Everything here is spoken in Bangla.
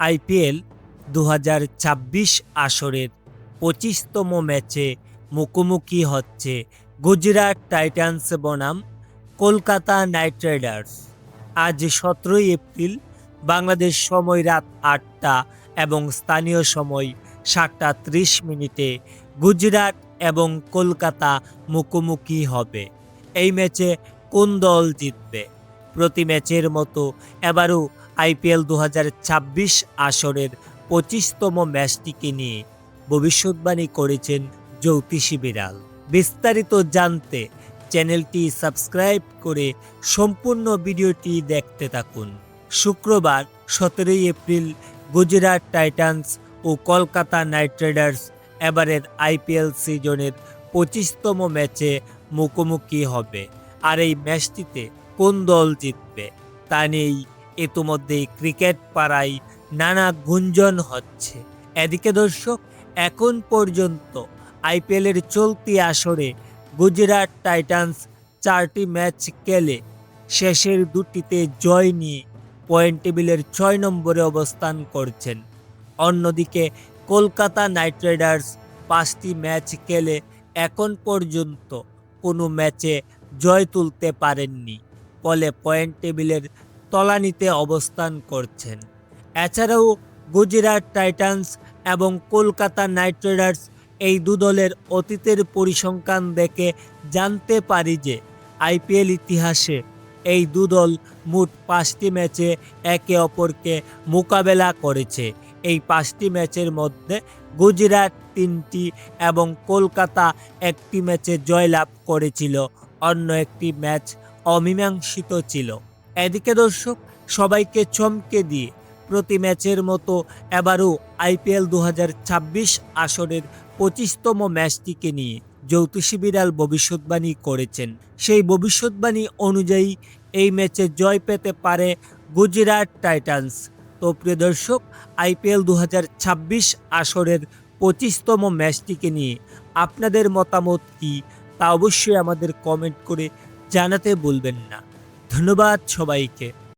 আইপিএল ২০২৬ আসরের ২৫তম ম্যাচে মুখোমুখি হচ্ছে গুজরাট টাইটান্স বনাম কলকাতা নাইট রাইডার্স। আজ ১৭ই এপ্রিল বাংলাদেশ সময় রাত ৮টা এবং স্থানীয় সময় ৭টা ৩০ গুজরাট এবং কলকাতা মুখোমুখি হবে। এই ম্যাচে কোন দল জিতবে? প্রতি ম্যাচের মতো এবারও আইপিএল ২০২৬ আসরের ২৫তম ম্যাচটিকে নিয়ে ভবিষ্যৎবাণী করেছেন জ্যোতিষী বিড়াল। বিস্তারিত জানতে চ্যানেলটি সাবস্ক্রাইব করে সম্পূর্ণ ভিডিওটি দেখতে থাকুন। শুক্রবার ১৭ই এপ্রিল গুজরাট টাইটান্স ও কলকাতা নাইট রাইডার্স এবারের আইপিএল সিজনের ২৫তম ম্যাচে মুখোমুখি হবে। আর এই ম্যাচটিতে কোন দল জিতবে তা নিয়েই ইতিমধ্যেই ক্রিকেট পাড়ায় নানা গুঞ্জন হচ্ছে। এদিকে দর্শক, এখন পর্যন্ত আইপিএলের চলতি আসরে গুজরাট টাইটান্স ৪টি ম্যাচ খেলে শেষের দুটিতে জয় নিয়ে পয়েন্ট টেবিলের ৬ নম্বরে অবস্থান করছেন। অন্যদিকে কলকাতা নাইট রাইডার্স ৫টি ম্যাচ খেলে এখন পর্যন্ত কোনো ম্যাচে জয় তুলতে পারেননি, ফলে পয়েন্ট টেবিলের তলানিতে অবস্থান করছেন। এছাড়াও গুজরাট টাইটান্স এবং কলকাতা নাইট রাইডার্স এই দু দলের অতীতের পরিসংখ্যান দেখে জানতে পারি যে আইপিএল ইতিহাসে এই দু দল মোট ৫টি ম্যাচে একে অপরকে মোকাবেলা করেছে। এই ৫টি ম্যাচের মধ্যে গুজরাট ৩টি এবং কলকাতা ১টি ম্যাচে জয়লাভ করেছিল, অন্য একটি ম্যাচ অমীমাংসিত ছিল। এদিকে দর্শক, সবাইকে চমকে দিয়ে প্রতি ম্যাচের মতো এবারও আইপিএল ২০২৬ আসরের ২৫তম ম্যাচটিকে নিয়ে জ্যোতিষী বিড়াল ভবিষ্যৎবাণী করেছেন। সেই ভবিষ্যৎবাণী অনুযায়ী এই ম্যাচে জয় পেতে পারে গুজরাট টাইটান্স। তো প্রিয় দর্শক, আইপিএল ২০২৬ আসরের ২৫তম ম্যাচটিকে নিয়ে আপনাদের মতামত কী তা অবশ্যই আমাদের কমেন্ট করে জানাতে ভুলবেন না। ধন্যবাদ সবাইকে।